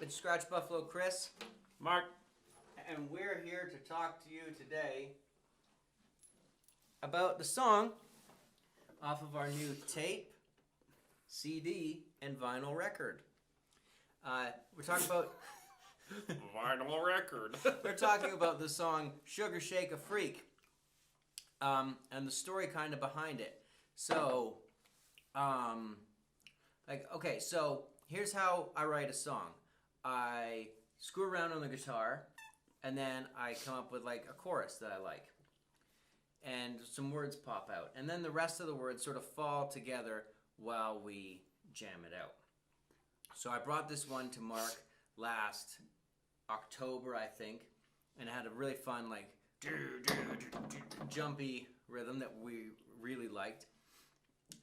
It's Scratch Buffalo Chris. Mark. And we're here to talk to you today about the song off of our new tape, CD, and vinyl record. We're talking about Vinyl record. we're talking about the song Sugar Shake a Freak, and the story kind of behind it. So, so here's how I write a song. I screw around on the guitar, and then I come up with like a chorus that I like. And some words pop out. And then the rest of the words sort of fall together while we jam it out. So I brought this one to Mark last October, I think, and it had a really fun, like, jumpy rhythm that we really liked.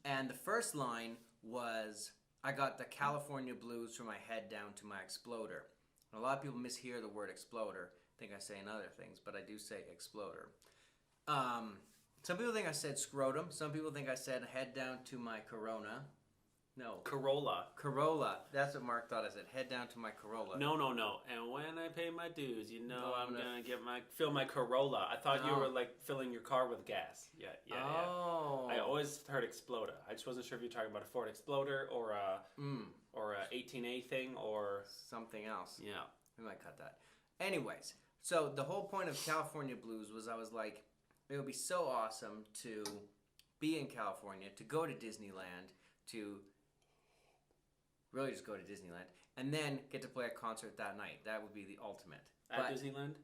And the first line was, I got the California blues from my head down to my exploder. And a lot of people mishear the word exploder. I think I say in other things, but I do say exploder. Some people think I said scrotum. Some people think I said head down to my Corona. No. Corolla. That's what Mark thought I said. Head down to my Corolla. No. And when I pay my dues, I'm gonna fill my Corolla. I thought you were like filling your car with gas. Yeah. Oh. I always heard Exploder. I just wasn't sure if you're talking about a Ford Exploder or a 18A thing or something else. Yeah. We might cut that. Anyways, so the whole point of California Blues was I was like, it would be so awesome to be in California, to go to Disneyland, to really just go to Disneyland, and then get to play a concert that night. That would be the ultimate. At Disneyland?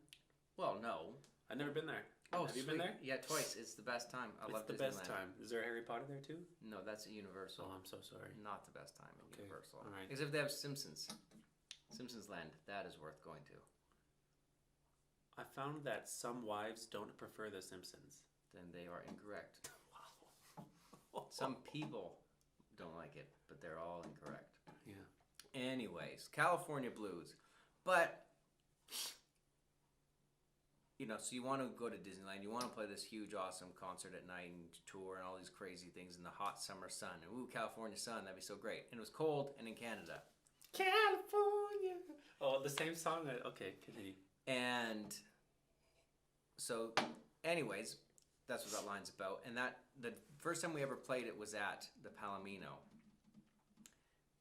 Well, no. I've never been there. Oh, have you been there? Yeah, twice. It's the best time. I love Disneyland. It's the best time. Is there a Harry Potter there too? No, that's at Universal. Oh, I'm so sorry. Not the best time at Universal. All right. Except they have Simpsons. Simpsons Land. That is worth going to. I found that some wives don't prefer The Simpsons. Then they are incorrect. Wow. Some people don't like it, but they're all incorrect. Yeah. Anyways, California Blues. But, so you want to go to Disneyland, you want to play this huge, awesome concert at night and tour and all these crazy things in the hot summer sun. And ooh, California sun, that'd be so great. And it was cold and in Canada. California! Oh, the same song? Okay, continue. And so, anyways, that's what that line's about. And the first time we ever played it was at the Palomino.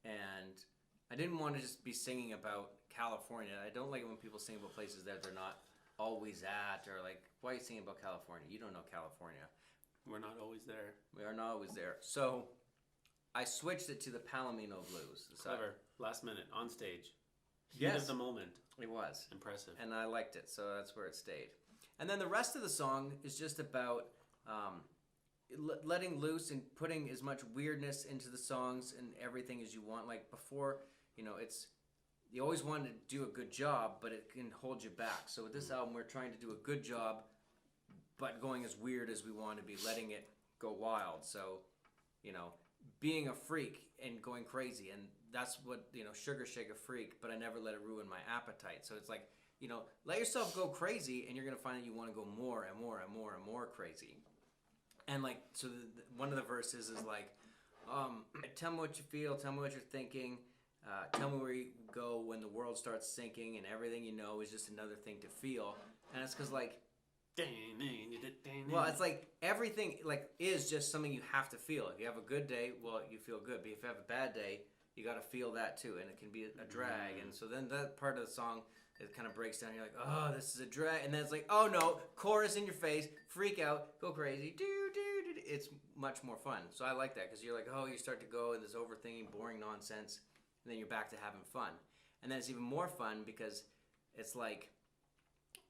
And I didn't want to just be singing about California. I don't like it when people sing about places that they're not always at, or like, why are you singing about California? You don't know California. We're not always there. We are not always there. So I switched it to the Palomino Blues. Clever. Last minute, on stage. Heat of the moment. It was. Impressive. And I liked it, so that's where it stayed. And then the rest of the song is just about letting loose and putting as much weirdness into the songs and everything as you want. Like before, you always want to do a good job, but it can hold you back. So with this album, we're trying to do a good job, but going as weird as we want to be, letting it go wild. So, being a freak and going crazy. And that's what, Sugar Shake a Freak, but I never let it ruin my appetite. So it's like, let yourself go crazy, and you're going to find that you want to go more and more and more and more crazy. And like, so one of the verses is like, tell me what you feel, tell me what you're thinking, tell me where you go when the world starts sinking and everything you know is just another thing to feel. And it's because like, well, it's like everything like is just something you have to feel. If you have a good day, well, you feel good. But if you have a bad day, you got to feel that too, and it can be a drag. And so then that part of the song, it kind of breaks down. You're like, oh, this is a drag. And then it's like, oh no, chorus in your face, freak out, go crazy, do. It's much more fun. So I like that because you're like, oh, you start to go in this overthinking, boring nonsense, and then you're back to having fun. And then it's even more fun because it's like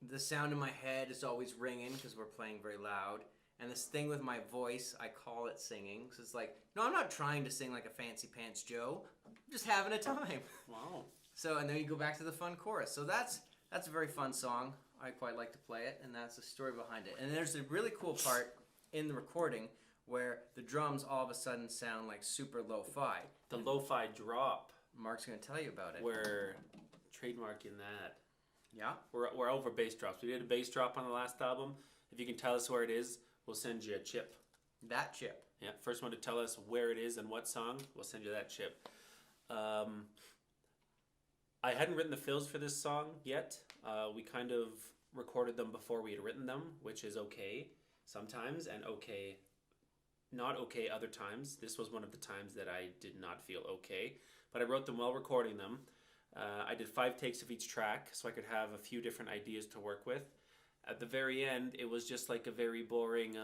the sound in my head is always ringing because we're playing very loud. And this thing with my voice, I call it singing. So it's like, no, I'm not trying to sing like a fancy pants Joe. I'm just having a time. Wow. So, and then you go back to the fun chorus. So that's a very fun song. I quite like to play it, and that's the story behind it. And there's a really cool part in the recording where the drums all of a sudden sound like super lo-fi. The lo-fi drop. Mark's going to tell you about it. We're trademarking that. Yeah? We're over bass drops. We did a bass drop on the last album. If you can tell us where it is, we'll send you a chip. That chip. Yeah, first one to tell us where it is and what song, we'll send you that chip. I I hadn't written the fills for this song yet. We kind of recorded them before we had written them, which is okay sometimes and okay, not okay other times. This was one of the times that I did not feel okay, but I wrote them while recording them. I did 5 takes of each track so I could have a few different ideas to work with. At the very end, it was just like a very boring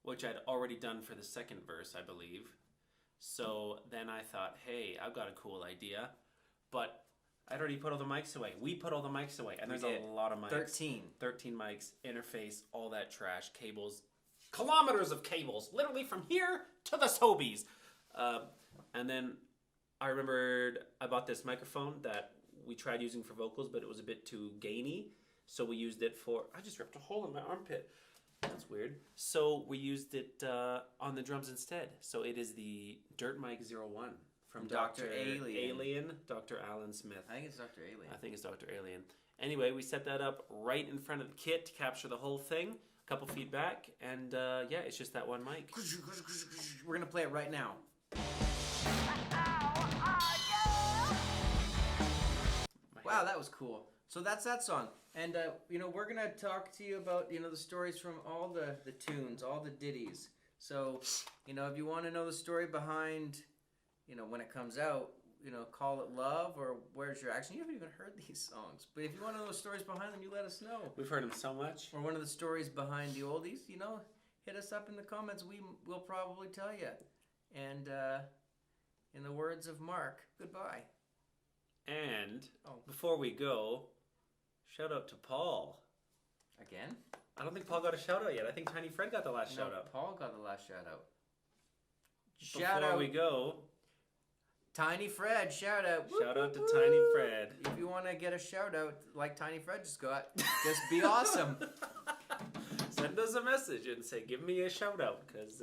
which I'd already done for the second verse, I believe. So then I thought, hey, I've got a cool idea. But I'd already put all the mics away. We put all the mics away. And there's a lot of mics. 13 mics, interface, all that trash, cables. Kilometers of cables. Literally from here to the Sobeys. And then I remembered I bought this microphone that we tried using for vocals, but it was a bit too gainy. So we used it for... I just ripped a hole in my armpit. That's weird. So we used it on the drums instead. So it is the Dirt Mic 01 from Dr. Alien. Dr. Alan Smith. I think it's Dr. Alien. I think it's Dr. Alien. Anyway, we set that up right in front of the kit to capture the whole thing. A couple feet back. And yeah, it's just that one mic. We're going to play it right now. Wow, that was cool. So that's that song. And, we're going to talk to you about, the stories from all the tunes, all the ditties. So, if you want to know the story behind, when it comes out, Call It Love or Where's Your Action? You haven't even heard these songs. But if you want to know the stories behind them, you let us know. We've heard them so much. Or one of the stories behind the oldies, hit us up in the comments. We'll probably tell you. And, in the words of Mark, goodbye. And before we go, shout out to Paul. Again? I don't think Paul got a shout out yet. I think Tiny Fred got the last shout out. Paul got the last shout out. Before we go, Tiny Fred, shout out. Shout out to Tiny Fred. If you want to get a shout out like Tiny Fred just got, just be awesome. Send us a message and say, give me a shout out, because